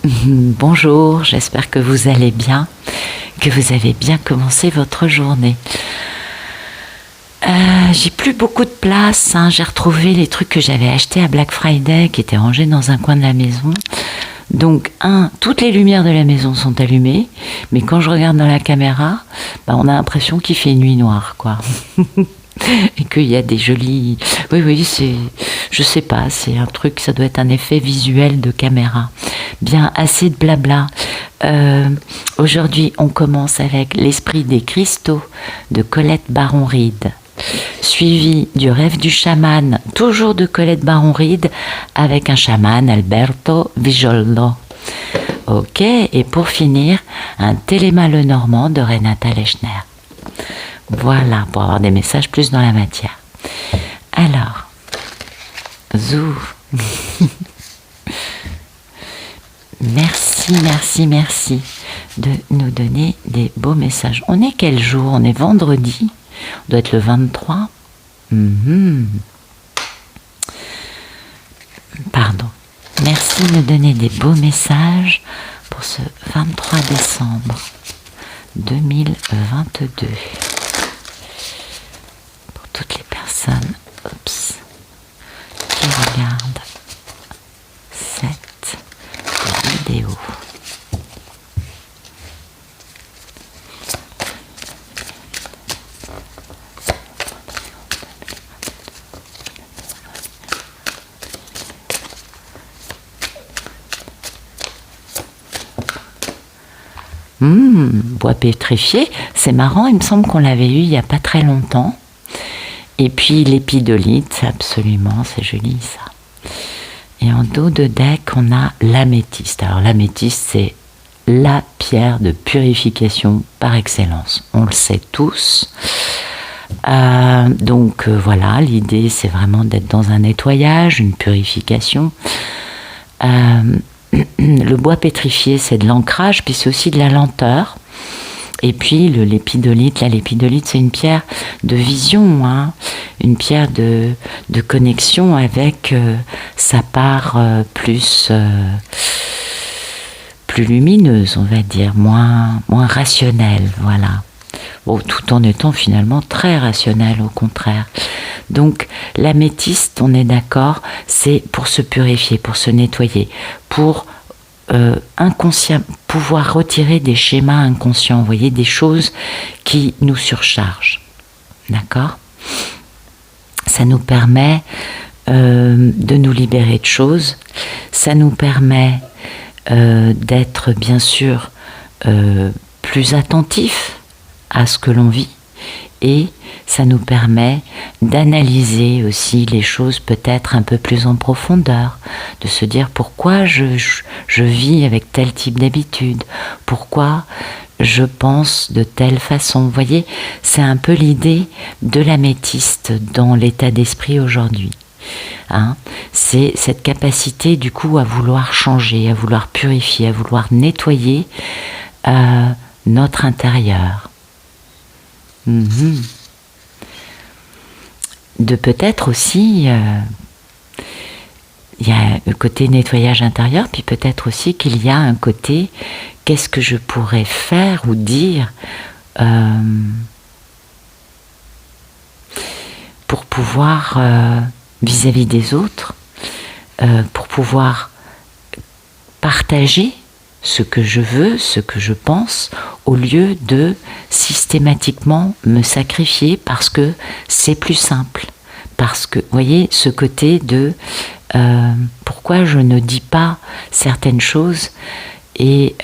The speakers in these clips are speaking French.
Bonjour, j'espère que vous allez bien, que vous avez bien commencé votre journée. J'ai plus beaucoup de place, hein. J'ai retrouvé les trucs que j'avais achetés à Black Friday qui étaient rangés dans un coin de la maison. Donc, toutes les lumières de la maison sont allumées, mais quand je regarde dans la caméra, on a l'impression qu'il fait nuit noire, quoi. Et qu'il y a des jolis... Oui, je sais pas, c'est un truc, ça doit être un effet visuel de caméra. Bien, assez de blabla. Aujourd'hui, on commence avec L'Esprit des cristaux de Colette Baron-Reid, suivi du Rêve du chaman, toujours de Colette Baron-Reid, avec un chaman, Alberto Vijoldo. Ok, et pour finir, un Téléma le Normand de Renata Lechner. Voilà, pour avoir des messages plus dans la matière. Alors, zou. Merci de nous donner des beaux messages. On est quel jour? On est vendredi. On doit être le 23. Pardon. Merci de nous donner des beaux messages pour ce 23 décembre 2022. Pour toutes les personnes qui regardent cette vidéo. Bois pétrifié, c'est marrant, il me semble qu'on l'avait eu il n'y a pas très longtemps. Et puis l'épidolite, absolument, c'est joli ça. Et en dos de deck, on a l'améthyste. Alors l'améthyste, c'est la pierre de purification par excellence. On le sait tous. Donc voilà, l'idée, c'est vraiment d'être dans un nettoyage, une purification. Le bois pétrifié, c'est de l'ancrage, puis c'est aussi de la lenteur. Et puis l'épidolite, l'épidolite, c'est une pierre de vision, hein, une pierre de connexion avec sa part plus lumineuse, on va dire, moins rationnelle, voilà. Bon, tout en étant finalement très rationnel, au contraire. Donc l'améthyste, on est d'accord, c'est pour se purifier, pour se nettoyer, pour inconscient, pouvoir retirer des schémas inconscients, vous voyez, des choses qui nous surchargent. D'accord ? Ça nous permet de nous libérer de choses, ça nous permet d'être bien sûr plus attentifs à ce que l'on vit, et ça nous permet d'analyser aussi les choses peut-être un peu plus en profondeur, de se dire pourquoi je vis avec tel type d'habitude, pourquoi je pense de telle façon. Vous voyez, c'est un peu l'idée de l'améthyste dans l'état d'esprit aujourd'hui. Hein, c'est cette capacité du coup à vouloir changer, à vouloir purifier, à vouloir nettoyer notre intérieur. De peut-être aussi, il y a le côté nettoyage intérieur, puis peut-être aussi qu'il y a un côté, qu'est-ce que je pourrais faire ou dire pour pouvoir, vis-à-vis des autres, pour pouvoir partager ce que je veux, ce que je pense, au lieu de systématiquement me sacrifier parce que c'est plus simple. Parce que, vous voyez, ce côté de pourquoi je ne dis pas certaines choses et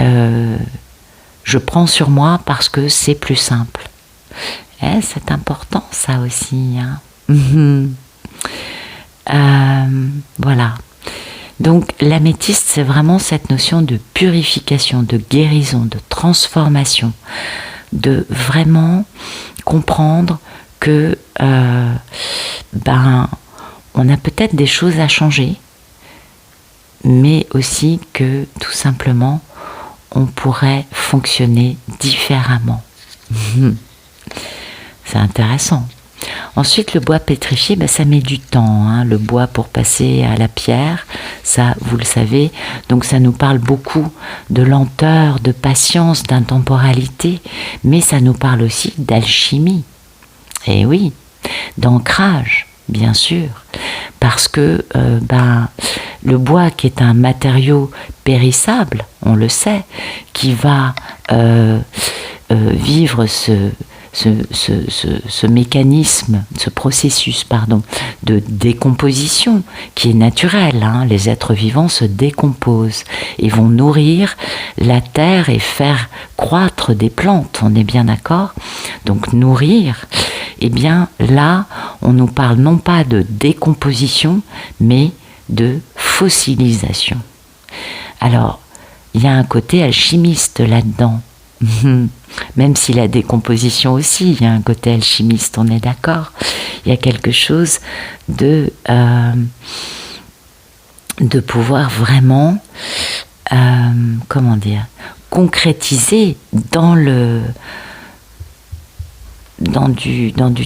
je prends sur moi parce que c'est plus simple. C'est important ça aussi. Hein. Voilà. Donc l'améthyste, c'est vraiment cette notion de purification, de guérison, de transformation, de vraiment comprendre que on a peut-être des choses à changer, mais aussi que tout simplement on pourrait fonctionner différemment. C'est intéressant. Ensuite, le bois pétrifié, ben, ça met du temps, hein, le bois pour passer à la pierre, ça, vous le savez. Donc, ça nous parle beaucoup de lenteur, de patience, d'intemporalité, mais ça nous parle aussi d'alchimie. Et oui, d'ancrage, bien sûr, parce que le bois, qui est un matériau périssable, on le sait, qui va vivre ce mécanisme, ce processus, de décomposition qui est naturel, hein. Les êtres vivants se décomposent et vont nourrir la terre et faire croître des plantes, on est bien d'accord? Donc nourrir, eh bien là, on nous parle non pas de décomposition, mais de fossilisation. Alors, il y a un côté alchimiste là-dedans. Même si la décomposition aussi, il y a un côté alchimiste, on est d'accord. Il y a quelque chose de pouvoir vraiment, concrétiser dans du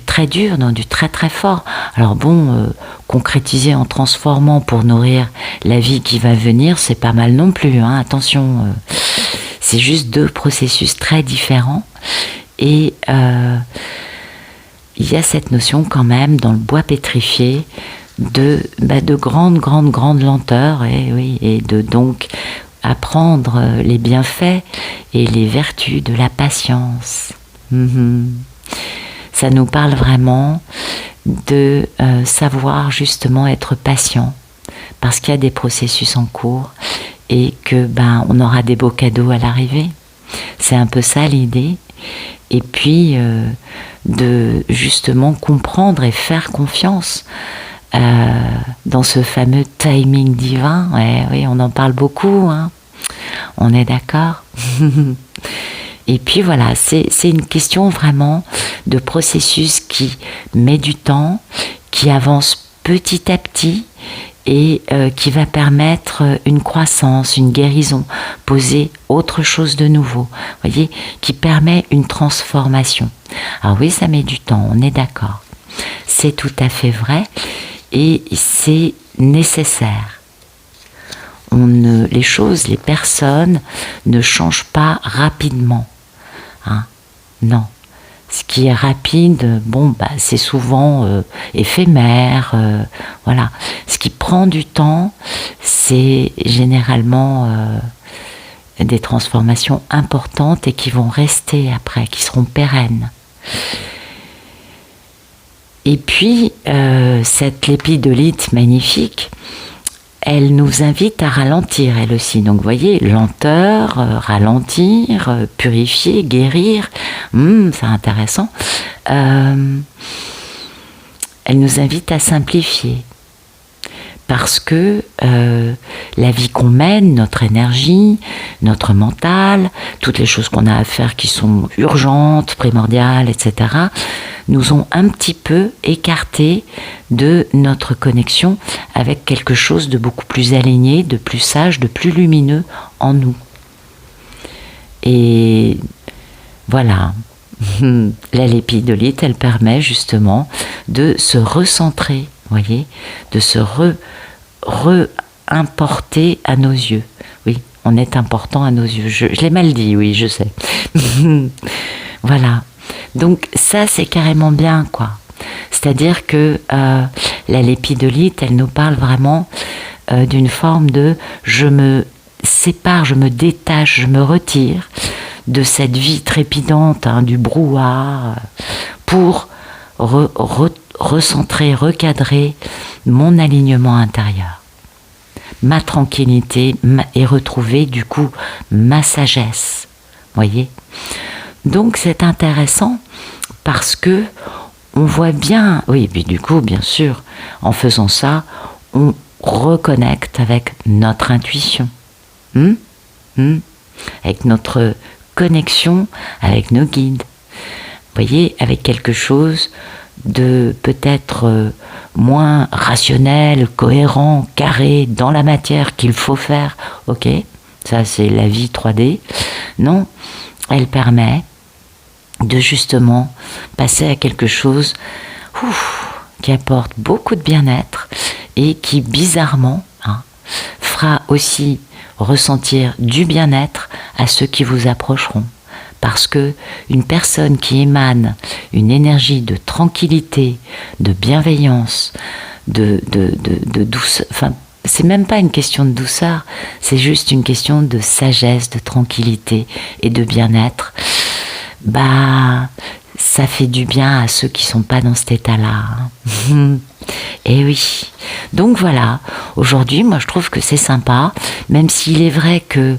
très dur, dans du très très fort. Alors bon, concrétiser en transformant pour nourrir la vie qui va venir, c'est pas mal non plus, hein, attention. C'est juste deux processus très différents. Et il y a cette notion quand même dans le bois pétrifié de grande lenteur, et de donc apprendre les bienfaits et les vertus de la patience. Ça nous parle vraiment de savoir justement être patient, parce qu'il y a des processus en cours et que on aura des beaux cadeaux à l'arrivée. C'est un peu ça l'idée. Et puis de justement comprendre et faire confiance dans ce fameux timing divin. Oui, on en parle beaucoup, hein. On est d'accord. Et puis voilà, c'est une question vraiment de processus qui met du temps, qui avance petit à petit, et qui va permettre une croissance, une guérison, poser autre chose de nouveau, voyez, qui permet une transformation. Alors oui, ça met du temps, on est d'accord. C'est tout à fait vrai et c'est nécessaire. Les personnes ne changent pas rapidement, hein, non. Ce qui est rapide, c'est souvent éphémère, voilà. Ce qui prend du temps, c'est généralement des transformations importantes et qui vont rester après, qui seront pérennes. Et puis, cette lépidolite magnifique, elle nous invite à ralentir, elle aussi. Donc, vous voyez, lenteur, ralentir, purifier, guérir. C'est intéressant. Elle nous invite à simplifier. Parce que la vie qu'on mène, notre énergie, notre mental, toutes les choses qu'on a à faire qui sont urgentes, primordiales, etc., nous ont un petit peu écartés de notre connexion avec quelque chose de beaucoup plus aligné, de plus sage, de plus lumineux en nous. Et voilà, la lépidolite, elle permet justement de se recentrer, voyez, de se re-importer à nos yeux. Oui, on est important à nos yeux. Je l'ai mal dit, oui, je sais. Voilà. Donc ça, c'est carrément bien, quoi. C'est-à-dire que la lépidolite, elle nous parle vraiment d'une forme de je me sépare, je me détache, je me retire de cette vie trépidante, hein, du brouhaha, pour recentrer, recadrer mon alignement intérieur, ma tranquillité et retrouver du coup ma sagesse. Voyez ? Donc c'est intéressant parce que on voit bien, oui, puis du coup, bien sûr, en faisant ça, on reconnecte avec notre intuition, avec notre connexion avec nos guides. Vous voyez, avec quelque chose de peut-être moins rationnel, cohérent, carré, dans la matière qu'il faut faire. Ok, ça c'est la vie 3D. Non, elle permet de justement passer à quelque chose qui apporte beaucoup de bien-être et qui bizarrement fera aussi ressentir du bien-être à ceux qui vous approcheront. Parce que une personne qui émane une énergie de tranquillité, de bienveillance, de douceur, enfin, c'est même pas une question de douceur, c'est juste une question de sagesse, de tranquillité et de bien-être. Ça fait du bien à ceux qui sont pas dans cet état-là. Et oui. Donc voilà, aujourd'hui, moi je trouve que c'est sympa, même s'il est vrai que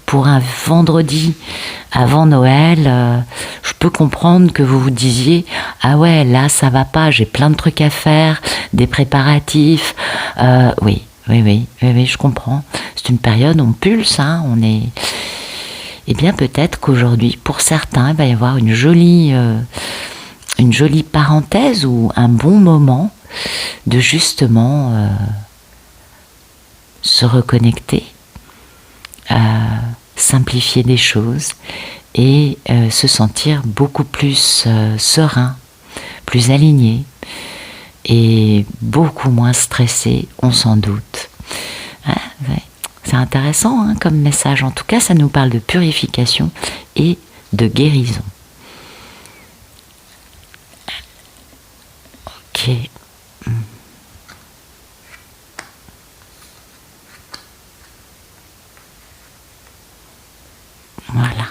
pour un vendredi avant Noël, je peux comprendre que vous vous disiez « Ah ouais, là ça va pas, j'ai plein de trucs à faire, des préparatifs. » Oui, je comprends. C'est une période, on pulse, on est... Eh bien peut-être qu'aujourd'hui, pour certains, il va y avoir une jolie parenthèse ou un bon moment de justement se reconnecter, simplifier des choses et se sentir beaucoup plus serein, plus aligné et beaucoup moins stressé, on s'en doute. Ouais. C'est intéressant comme message. En tout cas, ça nous parle de purification et de guérison. Ok. Voilà.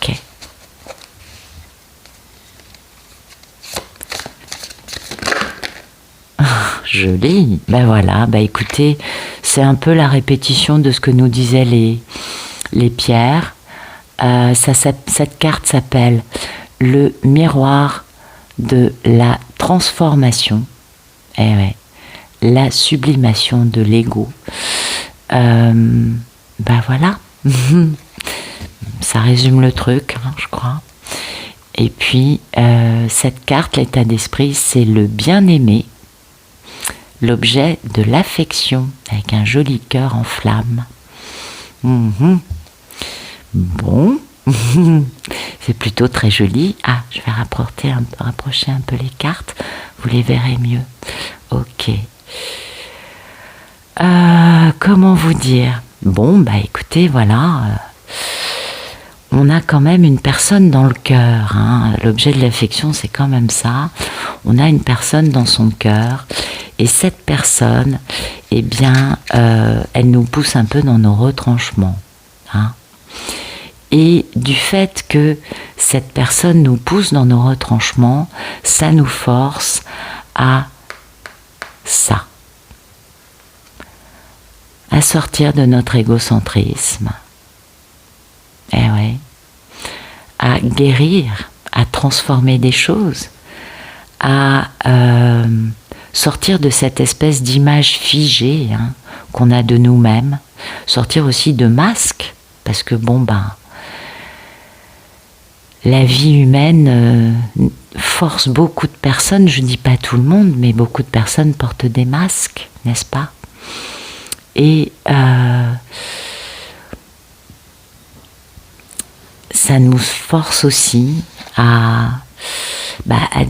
Ok. Joli. Ben voilà, écoutez, c'est un peu la répétition de ce que nous disaient les pierres. Cette carte s'appelle le miroir de la transformation. Eh ouais, la sublimation de l'ego. Voilà. Ça résume le truc, je crois. Et puis, cette carte, l'état d'esprit, c'est le bien-aimé, l'objet de l'affection, avec un joli cœur en flamme. Bon, c'est plutôt très joli. Ah, je vais rapprocher un peu les cartes, vous les verrez mieux. Ok. Comment vous dire? Bon, écoutez, voilà... on a quand même une personne dans le cœur. L'objet de l'affection, c'est quand même ça. On a une personne dans son cœur. Et cette personne, eh bien, elle nous pousse un peu dans nos retranchements. Et du fait que cette personne nous pousse dans nos retranchements, ça nous force à ça. À sortir de notre égocentrisme. Eh ouais, à guérir, à transformer des choses, à sortir de cette espèce d'image figée qu'on a de nous-mêmes, sortir aussi de masques, parce que la vie humaine force beaucoup de personnes, je ne dis pas tout le monde, mais beaucoup de personnes portent des masques, n'est-ce pas? Et ça nous force aussi à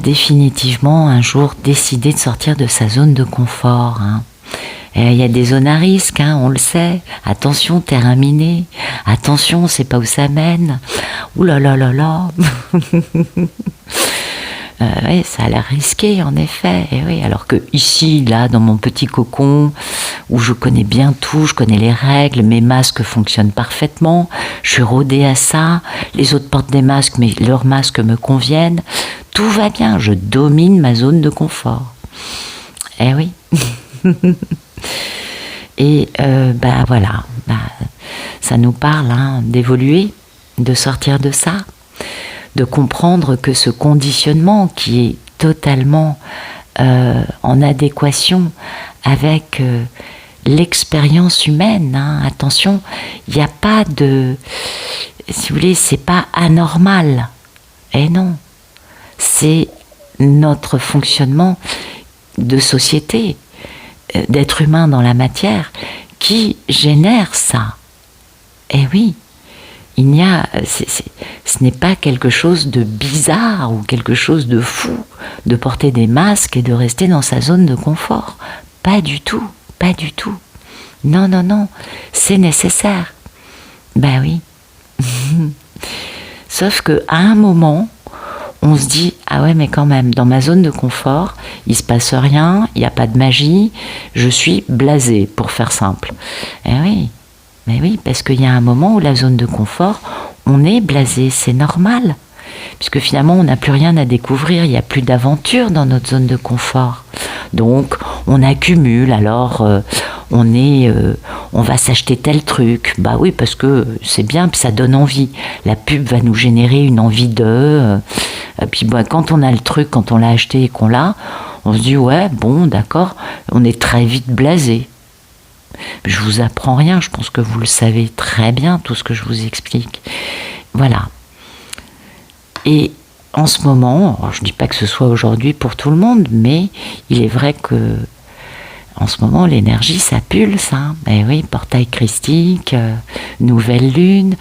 définitivement un jour décider de sortir de sa zone de confort. Il y a des zones à risque, on le sait. Attention, terrain miné. Attention, on ne sait pas où ça mène. Ouh là là là là. Oui, ça a l'air risqué en effet. Et oui, alors que ici, là, dans mon petit cocon, où je connais bien tout, je connais les règles, mes masques fonctionnent parfaitement, je suis rodée à ça, les autres portent des masques, mais leurs masques me conviennent, tout va bien, je domine ma zone de confort. Eh oui. Et voilà, ça nous parle d'évoluer, de sortir de ça, de comprendre que ce conditionnement qui est totalement en adéquation avec l'expérience humaine, attention, il n'y a pas de... Si vous voulez, c'est pas anormal. Eh non, c'est notre fonctionnement de société, d'être humain dans la matière, qui génère ça. Eh oui, ce n'est pas quelque chose de bizarre ou quelque chose de fou de porter des masques et de rester dans sa zone de confort. Pas du tout, pas du tout. Non, non, non, c'est nécessaire. Ben oui. Sauf qu'à un moment, on se dit, ah ouais, mais quand même, dans ma zone de confort, il se passe rien, il n'y a pas de magie, je suis blasé, pour faire simple. Eh oui, mais oui, parce qu'il y a un moment où la zone de confort, on est blasé, c'est normal. Puisque finalement, on n'a plus rien à découvrir, il n'y a plus d'aventure dans notre zone de confort. Donc, on accumule, alors on va s'acheter tel truc. Bah oui, parce que c'est bien, puis ça donne envie. La pub va nous générer une envie puis bah, quand on a le truc, quand on l'a acheté et qu'on l'a, on se dit ouais, bon, d'accord, on est très vite blasé. Je vous apprends rien, je pense que vous le savez très bien, tout ce que je vous explique. Voilà. Et en ce moment, je ne dis pas que ce soit aujourd'hui pour tout le monde, mais il est vrai que en ce moment, l'énergie, ça pulse. Hein. Eh oui, portail christique, nouvelle lune,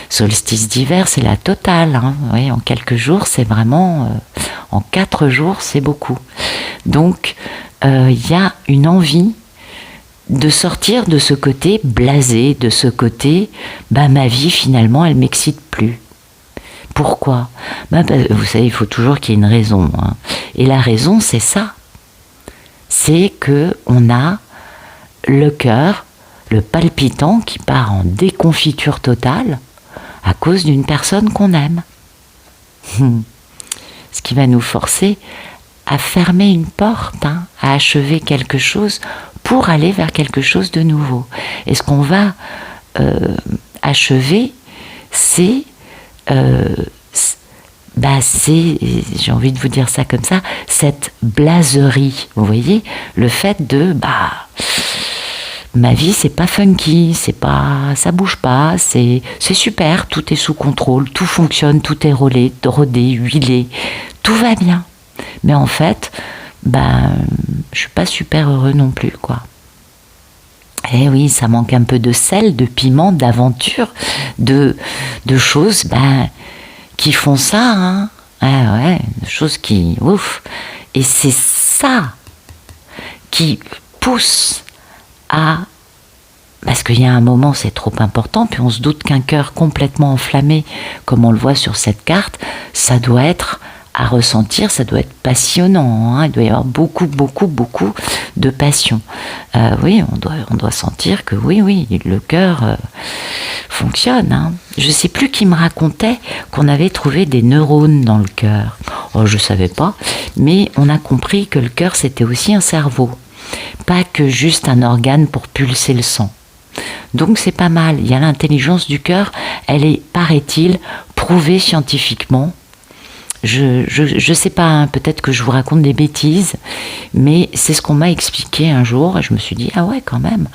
solstice d'hiver, c'est la totale. Hein. Oui, en quelques jours, c'est vraiment... en 4 jours, c'est beaucoup. Donc, y a une envie de sortir de ce côté blasé, de ce côté, bah, ma vie, finalement, elle m'excite plus. Pourquoi ? Bah, vous savez, il faut toujours qu'il y ait une raison. Hein. Et la raison, c'est ça. C'est qu'on a le cœur, le palpitant qui part en déconfiture totale à cause d'une personne qu'on aime. Ce qui va nous forcer à fermer une porte, hein, à achever quelque chose pour aller vers quelque chose de nouveau. Et ce qu'on va achever, c'est... j'ai envie de vous dire ça comme ça, cette blaserie, vous voyez, le fait de, ma vie c'est pas funky, ça bouge pas, c'est super, tout est sous contrôle, tout fonctionne, tout est rodé, huilé, tout va bien. Mais en fait, je suis pas super heureux non plus, quoi. Eh oui, ça manque un peu de sel, de piment, d'aventure, de choses, qui font ça, hein. Ah ouais, des choses qui... Ouf. Et c'est ça qui pousse à... Parce qu'il y a un moment, c'est trop important, puis on se doute qu'un cœur complètement enflammé, comme on le voit sur cette carte, ça doit être à ressentir, ça doit être passionnant, hein. Il doit y avoir beaucoup, beaucoup, beaucoup de passion. Oui, on doit sentir que oui, le cœur fonctionne. Hein. Je ne sais plus qui me racontait qu'on avait trouvé des neurones dans le cœur. Oh, je ne savais pas, mais on a compris que le cœur, c'était aussi un cerveau, pas que juste un organe pour pulser le sang. Donc c'est pas mal. Il y a l'intelligence du cœur, elle est, paraît-il, prouvée scientifiquement. Je sais pas, hein, peut-être que je vous raconte des bêtises, mais c'est ce qu'on m'a expliqué un jour et je me suis dit, ah ouais, quand même.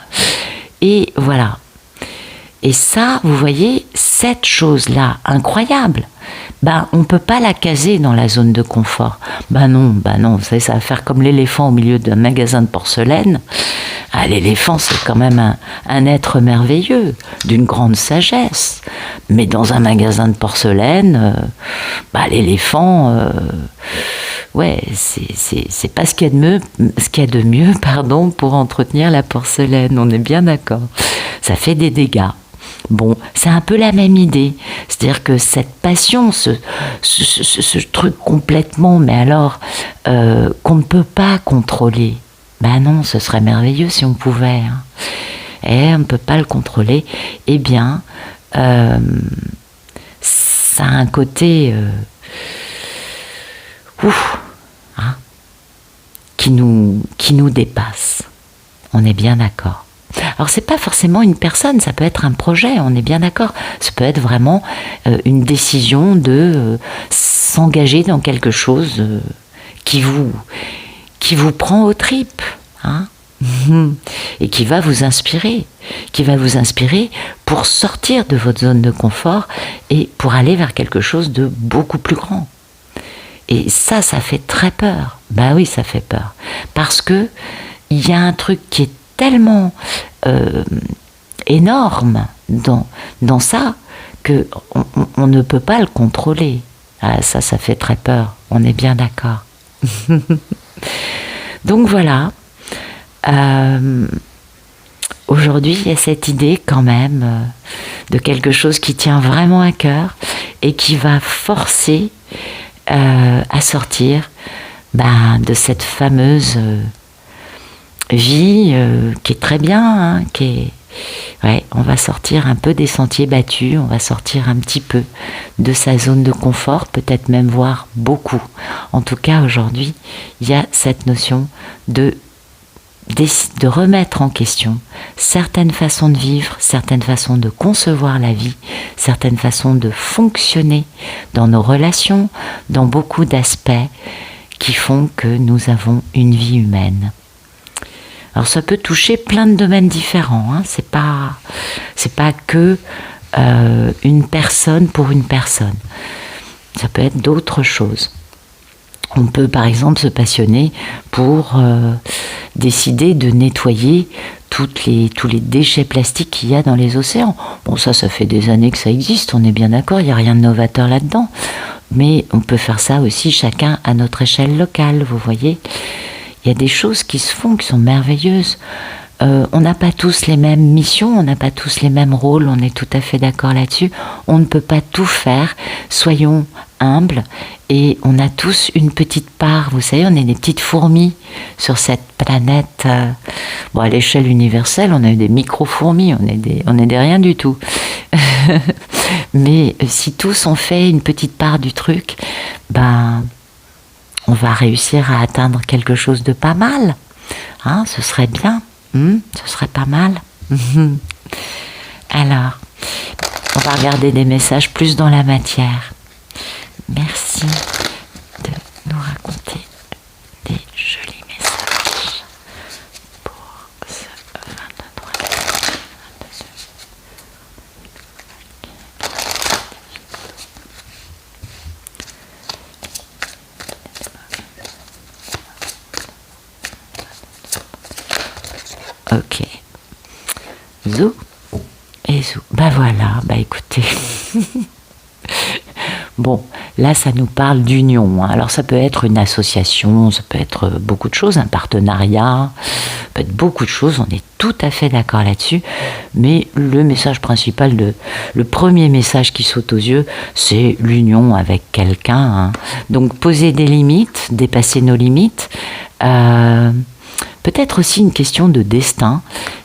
Et voilà. Et ça, vous voyez, cette chose-là, incroyable, on ne peut pas la caser dans la zone de confort. Non, vous savez, ça va faire comme l'éléphant au milieu d'un magasin de porcelaine. Ah, l'éléphant, c'est quand même un être merveilleux, d'une grande sagesse. Mais dans un magasin de porcelaine, l'éléphant, c'est pas ce qu'il y a de mieux, pour entretenir la porcelaine. On est bien d'accord. Ça fait des dégâts. Bon, c'est un peu la même idée. C'est-à-dire que cette passion, ce truc complètement, mais alors, qu'on ne peut pas contrôler. Non, ce serait merveilleux si on pouvait. Hein. Et on ne peut pas le contrôler. Eh bien, ça a un côté... qui nous dépasse. On est bien d'accord. Alors c'est pas forcément une personne, ça peut être un projet, on est bien d'accord. Ça peut être vraiment une décision de s'engager dans quelque chose qui vous prend aux tripes, hein, et qui va vous inspirer pour sortir de votre zone de confort et pour aller vers quelque chose de beaucoup plus grand. Et ça fait très peur. Bah oui, ça fait peur. Parce que il y a un truc qui est tellement énorme dans ça que on ne peut pas le contrôler. Ah, ça fait très peur. On est bien d'accord. Donc voilà. Aujourd'hui, il y a cette idée quand même de quelque chose qui tient vraiment à cœur et qui va forcer à sortir de cette fameuse vie qui est très bien, hein, on va sortir un peu des sentiers battus, on va sortir un petit peu de sa zone de confort, peut-être même voir beaucoup. En tout cas, aujourd'hui, il y a cette notion de remettre en question certaines façons de vivre, certaines façons de concevoir la vie, certaines façons de fonctionner dans nos relations, dans beaucoup d'aspects qui font que nous avons une vie humaine. Alors ça peut toucher plein de domaines différents, hein. C'est pas que une personne pour une personne. Ça peut être d'autres choses. On peut par exemple se passionner pour décider de nettoyer tous les déchets plastiques qu'il y a dans les océans. Bon, ça fait des années que ça existe, on est bien d'accord, il n'y a rien de novateur là-dedans. Mais on peut faire ça aussi chacun à notre échelle locale, vous voyez. Il y a des choses qui se font, qui sont merveilleuses. On n'a pas tous les mêmes missions, on n'a pas tous les mêmes rôles, on est tout à fait d'accord là-dessus. On ne peut pas tout faire, soyons humbles, et on a tous une petite part, vous savez, on est des petites fourmis sur cette planète. Bon, à l'échelle universelle, on a des micro-fourmis, on est des rien du tout. Mais si tous on fait une petite part du truc, on va réussir à atteindre quelque chose de pas mal. Hein, ce serait bien. Ce serait pas mal. Alors, on va regarder des messages plus dans la matière. Merci de nous raconter des jolis messages pour ce 23. Ok. Zou et zou. Voilà, écoutez. Bon, là ça nous parle d'union. Hein. Alors ça peut être une association, ça peut être beaucoup de choses, un partenariat, ça peut être beaucoup de choses, on est tout à fait d'accord là-dessus. Mais le message principal, le premier message qui saute aux yeux, c'est l'union avec quelqu'un. Hein. Donc poser des limites, dépasser nos limites. Peut-être aussi une question de destin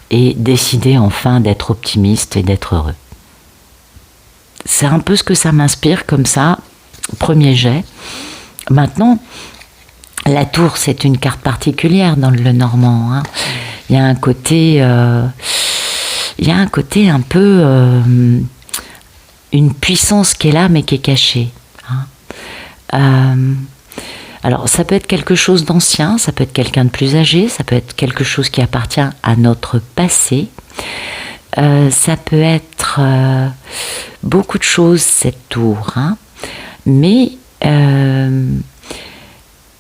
et décider enfin d'être optimiste et d'être heureux. C'est un peu ce que ça m'inspire comme ça, premier jet. Maintenant, la tour, c'est une carte particulière dans le Lenormand. Hein. Il y a un côté un peu une puissance qui est là mais qui est cachée. Hein. Alors, ça peut être quelque chose d'ancien, ça peut être quelqu'un de plus âgé, ça peut être quelque chose qui appartient à notre passé. Ça peut être beaucoup de choses, cette tour. Hein. Mais,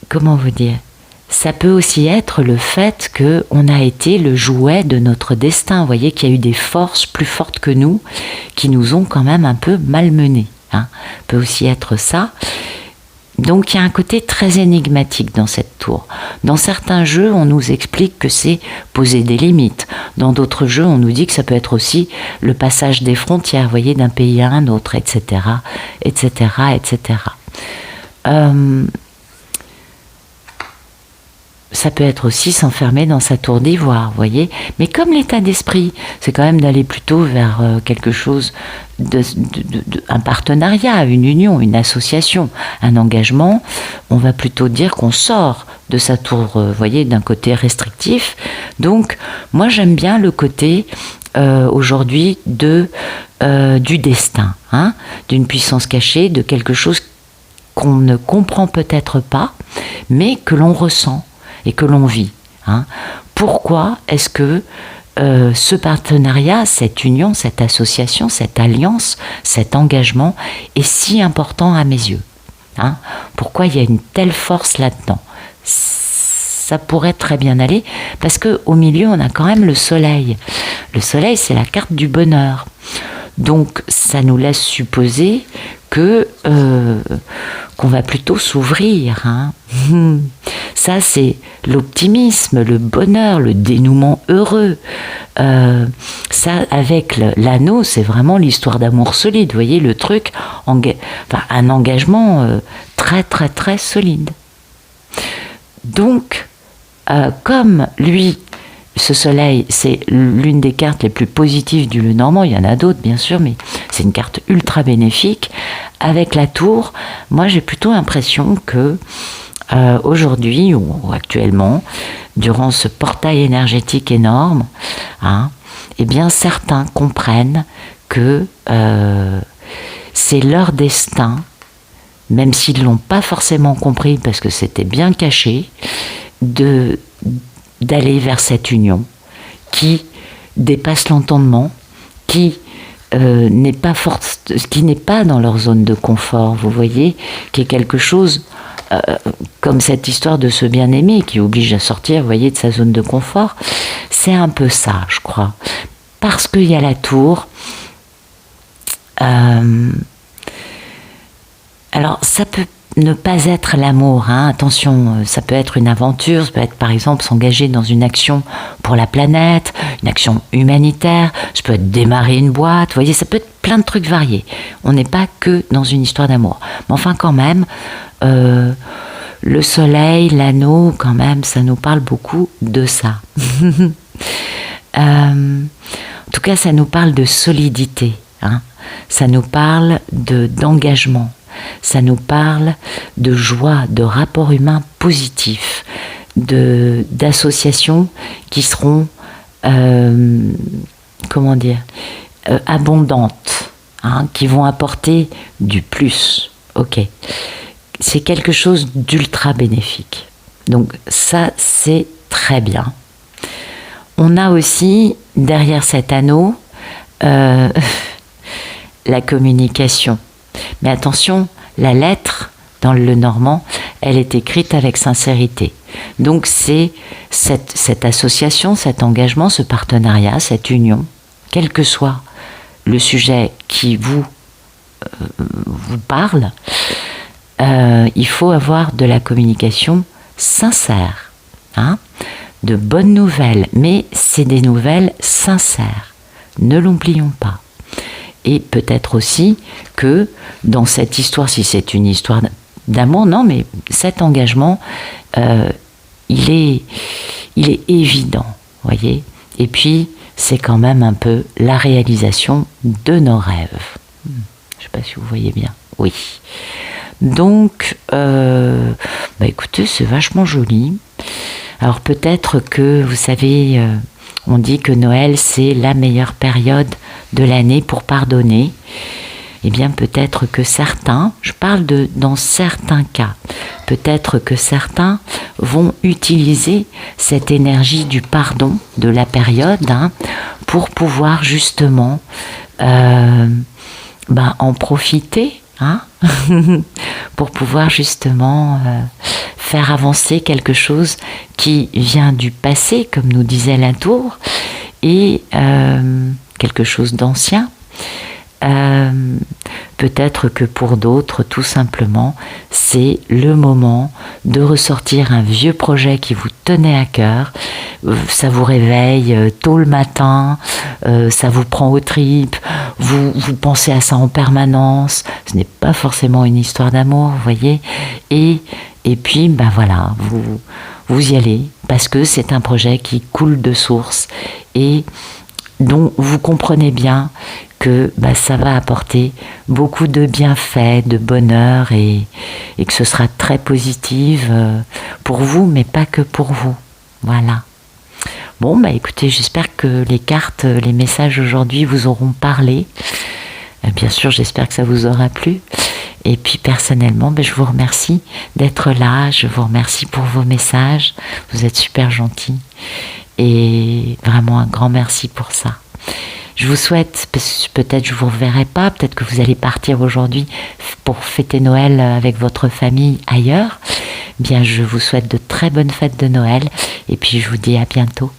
comment vous dire ? Ça peut aussi être le fait qu'on a été le jouet de notre destin. Vous voyez qu'il y a eu des forces plus fortes que nous qui nous ont quand même un peu malmenés. Hein. Ça peut aussi être ça. Donc il y a un côté très énigmatique dans cette tour. Dans certains jeux, on nous explique que c'est poser des limites. Dans d'autres jeux, on nous dit que ça peut être aussi le passage des frontières, vous voyez, d'un pays à un autre, etc., etc., etc. Ça peut être aussi s'enfermer dans sa tour d'ivoire, vous voyez. Mais comme l'état d'esprit, c'est quand même d'aller plutôt vers quelque chose, un partenariat, une union, une association, un engagement, on va plutôt dire qu'on sort de sa tour, vous voyez, d'un côté restrictif. Donc, moi j'aime bien le côté aujourd'hui du destin, hein, d'une puissance cachée, de quelque chose qu'on ne comprend peut-être pas, mais que l'on ressent et que l'on vit. Hein. Pourquoi est-ce que ce partenariat, cette union, cette association, cette alliance, cet engagement est si important à mes yeux ? hein. Pourquoi il y a une telle force là-dedans? Ça pourrait très bien aller, parce qu'au milieu, on a quand même le soleil. Le soleil, c'est la carte du bonheur. Donc, ça nous laisse supposer que qu'on va plutôt s'ouvrir, hein. Ça, c'est l'optimisme, le bonheur, le dénouement heureux. Ça, avec l'anneau, c'est vraiment l'histoire d'amour solide. Vous voyez, le truc, un engagement très, très, très solide. Donc, comme lui, ce soleil, c'est l'une des cartes les plus positives du Lenormand, il y en a d'autres bien sûr, mais c'est une carte ultra bénéfique. Avec la tour, moi j'ai plutôt l'impression que aujourd'hui ou actuellement, durant ce portail énergétique énorme, hein, eh bien certains comprennent que c'est leur destin, même s'ils ne l'ont pas forcément compris parce que c'était bien caché, d'aller vers cette union qui dépasse l'entendement, qui n'est pas dans leur zone de confort, vous voyez, qui est quelque chose comme cette histoire de ce bien-aimé qui oblige à sortir, vous voyez, de sa zone de confort. C'est un peu ça, je crois. Parce qu'il y a la tour. Alors, ça peut ne pas être l'amour, hein. Attention, ça peut être une aventure, ça peut être par exemple s'engager dans une action pour la planète, une action humanitaire, ça peut être démarrer une boîte, vous voyez, ça peut être plein de trucs variés. On n'est pas que dans une histoire d'amour. Mais enfin quand même, le soleil, l'anneau, quand même, ça nous parle beaucoup de ça. En tout cas, ça nous parle de solidité, hein. Ça nous parle d'engagement. Ça nous parle de joie, de rapports humains positifs, d'associations qui seront, abondantes, hein, qui vont apporter du plus. Ok, c'est quelque chose d'ultra bénéfique. Donc ça, c'est très bien. On a aussi derrière cet anneau la communication. Mais attention, la lettre, dans le Lenormand, elle est écrite avec sincérité. Donc c'est cette association, cet engagement, ce partenariat, cette union, quel que soit le sujet qui vous parle, il faut avoir de la communication sincère, hein, de bonnes nouvelles, mais c'est des nouvelles sincères. Ne l'oublions pas. Et peut-être aussi que dans cette histoire, si c'est une histoire d'amour, non, mais cet engagement, il est évident, voyez. Et puis, c'est quand même un peu la réalisation de nos rêves. Je ne sais pas si vous voyez bien. Oui. Donc, écoutez, c'est vachement joli. Alors peut-être que, vous savez, on dit que Noël, c'est la meilleure période de l'année pour pardonner. Eh bien, peut-être que certains, je parle dans certains cas, peut-être que certains vont utiliser cette énergie du pardon de la période, hein, pour pouvoir justement en profiter, hein, pour pouvoir justement faire avancer quelque chose qui vient du passé, comme nous disait la tour, et quelque chose d'ancien. Peut-être que pour d'autres, tout simplement, c'est le moment de ressortir un vieux projet qui vous tenait à cœur. Ça vous réveille tôt le matin, ça vous prend aux tripes, vous pensez à ça en permanence. Ce n'est pas forcément une histoire d'amour, vous voyez. Et puis, voilà, vous y allez, parce que c'est un projet qui coule de source et dont vous comprenez bien que ça va apporter beaucoup de bienfaits, de bonheur et que ce sera très positif pour vous, mais pas que pour vous. Voilà. Bon, écoutez, j'espère que les cartes, les messages aujourd'hui vous auront parlé. Bien sûr, j'espère que ça vous aura plu. Et puis personnellement, je vous remercie d'être là. Je vous remercie pour vos messages. Vous êtes super gentils. Et vraiment un grand merci pour ça. Je vous souhaite, peut-être je vous reverrai pas, peut-être que vous allez partir aujourd'hui pour fêter Noël avec votre famille ailleurs. Bien, je vous souhaite de très bonnes fêtes de Noël et puis je vous dis à bientôt.